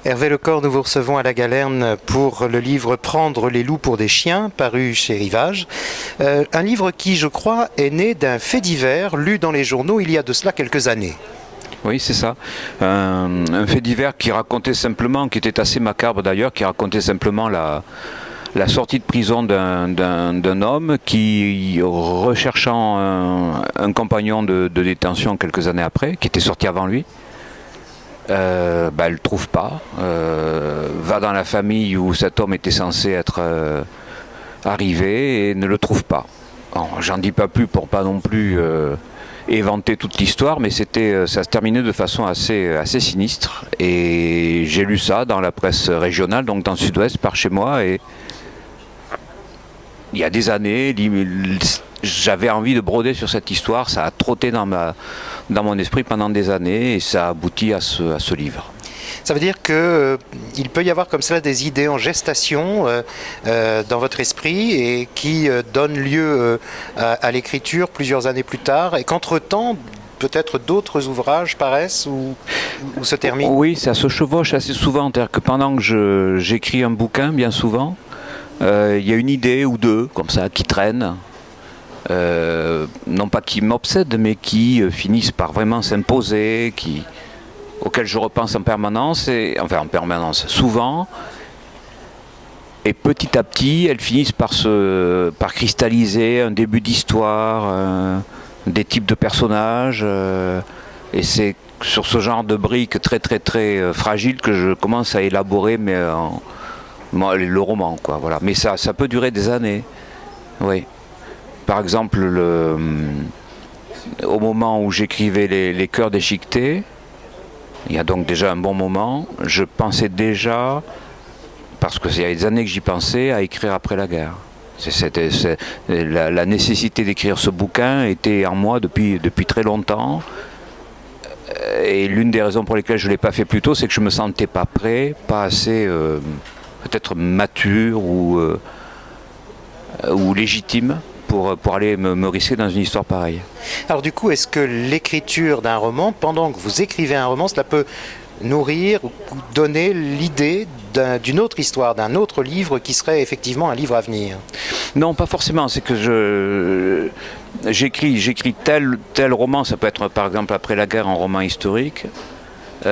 Hervé Lecor, nous vous recevons à la Galerne pour le livre Prendre les loups pour des chiens, paru chez Rivage. Un livre qui, je crois, est né d'un fait divers lu dans les journaux il y a de cela quelques années. Oui, c'est ça. Un fait divers qui racontait simplement, qui était assez macabre d'ailleurs, qui racontait simplement la sortie de prison d'un homme qui, recherchant un compagnon de détention quelques années après, qui était sorti avant lui, elle ne le trouve pas, va dans la famille où cet homme était censé être arrivé et ne le trouve pas. J'en dis pas plus pour pas non plus éventer toute l'histoire, mais ça se terminait de façon assez sinistre. Et j'ai lu ça dans la presse régionale, donc dans le sud-ouest, par chez moi, et il y a des années, j'avais envie de broder sur cette histoire, ça a trotté dans mon esprit pendant des années et ça a abouti à ce livre. Ça veut dire qu'il peut y avoir comme cela des idées en gestation dans votre esprit et qui donnent lieu à l'écriture plusieurs années plus tard et qu'entre-temps, peut-être d'autres ouvrages paraissent ou se terminent. Oui, ça se chevauche assez souvent, c'est-à-dire que pendant que j'écris un bouquin, bien souvent, il y a une idée ou deux comme ça qui traînent, non pas qui m'obsèdent, mais qui finissent par vraiment s'imposer, auxquelles je repense en permanence, souvent, et petit à petit, elles finissent par cristalliser un début d'histoire, des types de personnages, et c'est sur ce genre de briques très très très fragiles que je commence à élaborer le roman, quoi, voilà. Mais ça peut durer des années, oui. Par exemple, au moment où j'écrivais les Cœurs déchiquetés, il y a donc déjà un bon moment, je pensais déjà, parce qu'il y a des années que j'y pensais, à écrire après la guerre. La nécessité d'écrire ce bouquin était en moi depuis très longtemps. Et l'une des raisons pour lesquelles je ne l'ai pas fait plus tôt, c'est que je ne me sentais pas prêt, pas assez peut-être mature ou légitime pour aller me risquer dans une histoire pareille. Alors du coup, est-ce que l'écriture d'un roman, pendant que vous écrivez un roman, cela peut nourrir ou donner l'idée d'une autre histoire, d'un autre livre qui serait effectivement un livre à venir? Non, pas forcément. C'est que j'écris tel roman, ça peut être par exemple après la guerre un roman historique, mais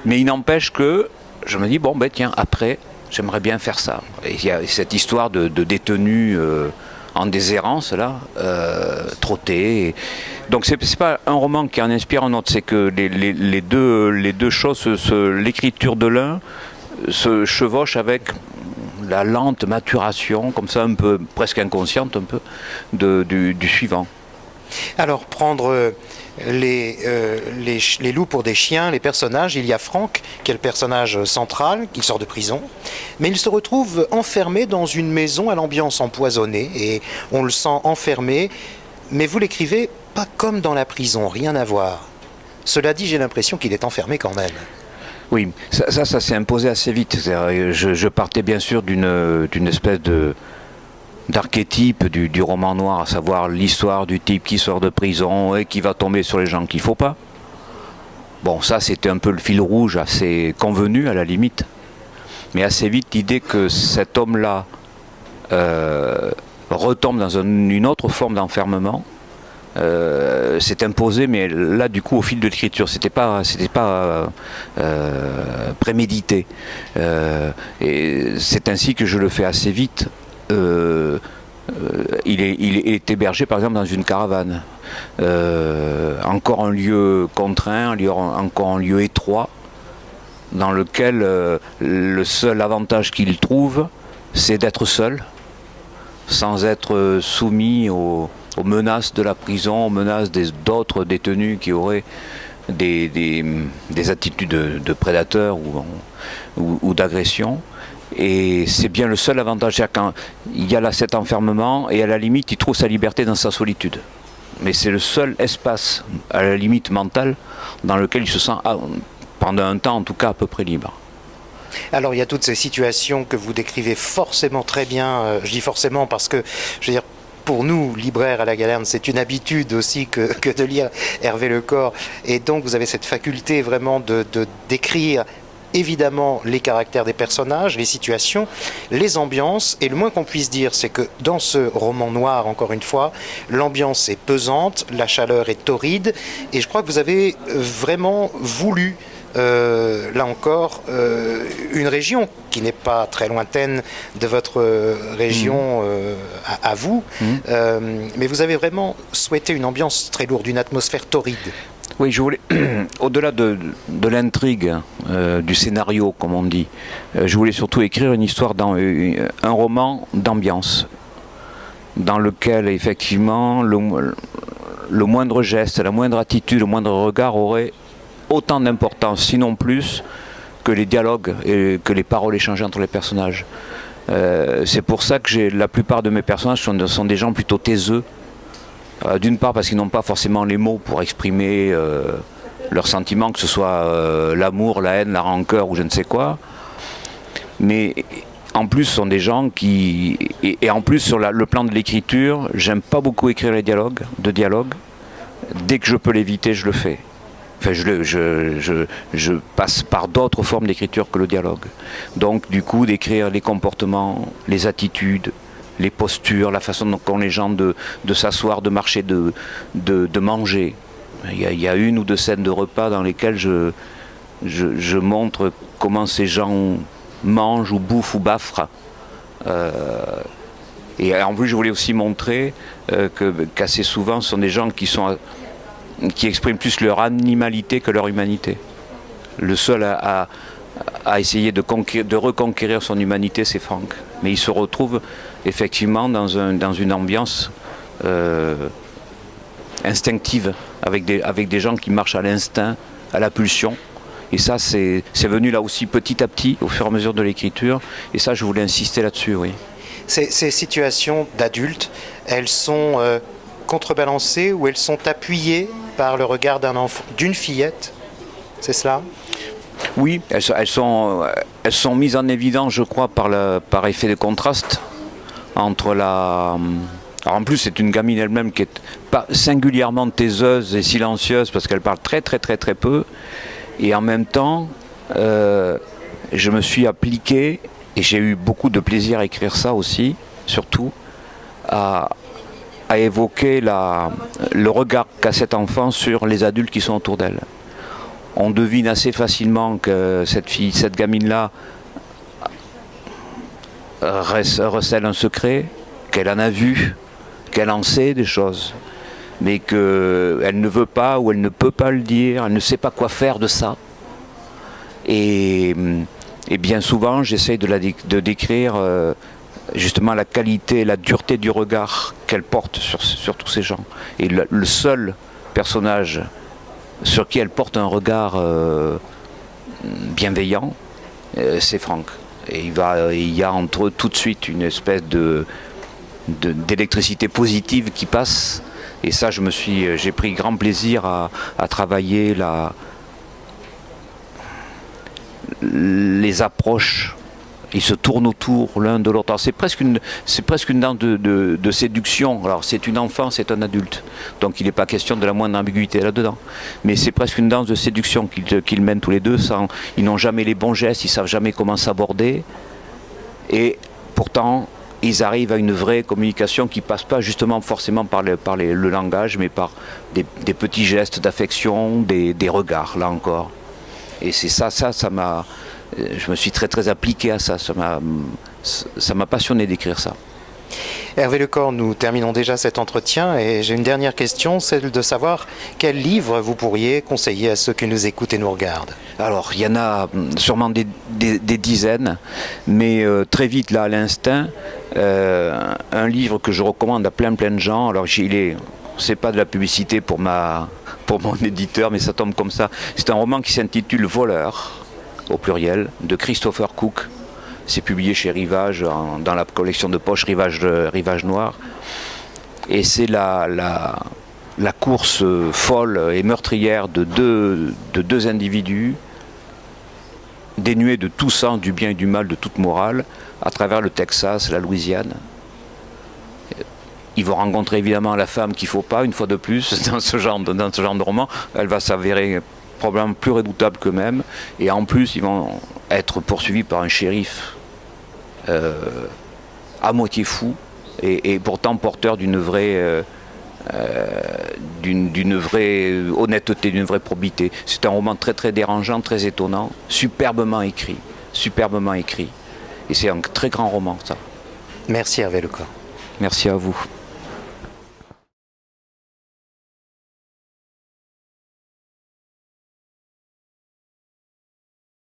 il n'empêche que je me dis tiens, après j'aimerais bien faire ça. Et il y a cette histoire de détenus en déshérence là, trottés. Donc c'est pas un roman qui en inspire un autre, c'est que les deux choses, l'écriture de l'un se chevauche avec la lente maturation, comme ça un peu presque inconsciente un peu, du suivant. Alors prendre les loups pour des chiens, les personnages, il y a Franck qui est le personnage central, qui sort de prison, mais il se retrouve enfermé dans une maison à l'ambiance empoisonnée et on le sent enfermé, mais vous l'écrivez pas comme dans la prison, rien à voir. Cela dit, j'ai l'impression qu'il est enfermé quand même. Oui, ça s'est imposé assez vite. Je partais bien sûr d'une espèce d'archétype du roman noir, à savoir l'histoire du type qui sort de prison et qui va tomber sur les gens qu'il ne faut pas. Bon, ça c'était un peu le fil rouge assez convenu à la limite. Mais assez vite, l'idée que cet homme-là retombe dans une autre forme d'enfermement s'est imposé, mais là du coup au fil de l'écriture, c'était pas prémédité. Et c'est ainsi que je le fais assez vite. Il est hébergé par exemple dans une caravane, encore un lieu contraint, encore un lieu étroit, dans lequel le seul avantage qu'il trouve, c'est d'être seul, sans être soumis aux menaces de la prison, aux menaces d'autres détenus qui auraient des attitudes de prédateurs ou d'agression. Et c'est bien le seul avantage, quand il y a là cet enfermement, et à la limite il trouve sa liberté dans sa solitude. Mais c'est le seul espace, à la limite mentale, dans lequel il se sent, pendant un temps en tout cas, à peu près libre. Alors il y a toutes ces situations que vous décrivez forcément très bien, je dis forcément parce que, je veux dire, pour nous, libraires à la Galerne, c'est une habitude aussi que de lire Hervé Lecor. Et donc, vous avez cette faculté vraiment de d'écrire évidemment les caractères des personnages, les situations, les ambiances, et le moins qu'on puisse dire, c'est que dans ce roman noir, encore une fois, l'ambiance est pesante, la chaleur est torride, et je crois que vous avez vraiment voulu, là encore, une région qui n'est pas très lointaine de votre région à vous, mais vous avez vraiment souhaité une ambiance très lourde, une atmosphère torride. Oui, je voulais, au-delà de l'intrigue, du scénario, comme on dit, je voulais surtout écrire une histoire, un roman d'ambiance, dans lequel, effectivement, le moindre geste, la moindre attitude, le moindre regard aurait autant d'importance, sinon plus, que les dialogues et que les paroles échangées entre les personnages. C'est pour ça que la plupart de mes personnages sont des gens plutôt taiseux. D'une part parce qu'ils n'ont pas forcément les mots pour exprimer leurs sentiments, que ce soit l'amour, la haine, la rancœur ou je ne sais quoi. Mais en plus, ce sont des gens qui... Et en plus, sur le plan de l'écriture, j'aime pas beaucoup écrire les dialogues. Dès que je peux l'éviter, je le fais. Enfin, je passe par d'autres formes d'écriture que le dialogue. Donc, du coup, d'écrire les comportements, les attitudes, les postures, la façon dont qu'ont les gens de s'asseoir, de marcher, de manger. Il y a une ou deux scènes de repas dans lesquelles je montre comment ces gens mangent ou bouffent ou baffrent. Et en plus, je voulais aussi montrer qu'assez souvent, ce sont des gens qui expriment plus leur animalité que leur humanité. Le seul à essayer de reconquérir son humanité, c'est Franck. Mais il se retrouve effectivement dans une ambiance instinctive, avec des gens qui marchent à l'instinct, à la pulsion. Et ça, c'est venu là aussi petit à petit, au fur et à mesure de l'écriture. Et ça, je voulais insister là-dessus, oui. Ces situations d'adultes, elles sont contrebalancées ou elles sont appuyées par le regard d'un enfant, d'une fillette, c'est cela ? Oui, elles sont mises en évidence, je crois, par effet de contraste entre la... Alors en plus, c'est une gamine elle-même qui est pas singulièrement taiseuse et silencieuse parce qu'elle parle très très très très peu. Et en même temps, je me suis appliqué, et j'ai eu beaucoup de plaisir à écrire ça aussi, surtout, à évoquer le regard qu'a cet enfant sur les adultes qui sont autour d'elle. On devine assez facilement que cette gamine-là recèle un secret, qu'elle en a vu, qu'elle en sait des choses, mais qu'elle ne veut pas ou elle ne peut pas le dire, elle ne sait pas quoi faire de ça. Et bien souvent, j'essaie de décrire justement la qualité, la dureté du regard qu'elle porte sur tous ces gens. Et le seul personnage sur qui elle porte un regard bienveillant, c'est Franck. Et il y a entre eux tout de suite une espèce d'électricité positive qui passe. Et ça, j'ai pris grand plaisir à travailler les approches. Ils se tournent autour l'un de l'autre. C'est presque une danse de séduction. Alors c'est une enfant, c'est un adulte. Donc il n'est pas question de la moindre ambiguïté là-dedans. Mais c'est presque une danse de séduction qu'ils mènent tous les deux. Ils n'ont jamais les bons gestes, ils ne savent jamais comment s'aborder. Et pourtant, ils arrivent à une vraie communication qui ne passe pas justement forcément par le langage, mais par des petits gestes d'affection, des regards, là encore. Et c'est ça m'a... Je me suis très très appliqué à ça, ça m'a passionné d'écrire ça. Hervé Lecor, nous terminons déjà cet entretien et j'ai une dernière question, celle de savoir quel livre vous pourriez conseiller à ceux qui nous écoutent et nous regardent. Alors, il y en a sûrement des dizaines, mais très vite là à l'instinct, un livre que je recommande à plein de gens, alors c'est pas de la publicité pour mon éditeur, mais ça tombe comme ça, c'est un roman qui s'intitule Voleur, au pluriel, de Christopher Cook. C'est publié chez Rivage, dans la collection de poche Rivage Noir. Et c'est la course folle et meurtrière de deux individus, dénués de tout sens du bien et du mal, de toute morale, à travers le Texas, la Louisiane. Ils vont rencontrer évidemment la femme qu'il ne faut pas, une fois de plus, dans ce genre de roman. Elle va s'avérer probablement plus redoutable qu'eux-mêmes. Et en plus, ils vont être poursuivis par un shérif à moitié fou et pourtant porteur d'une vraie honnêteté, d'une vraie probité. C'est un roman très très dérangeant, très étonnant, superbement écrit. Et c'est un très grand roman, ça. Merci Hervé Lecor. Merci à vous.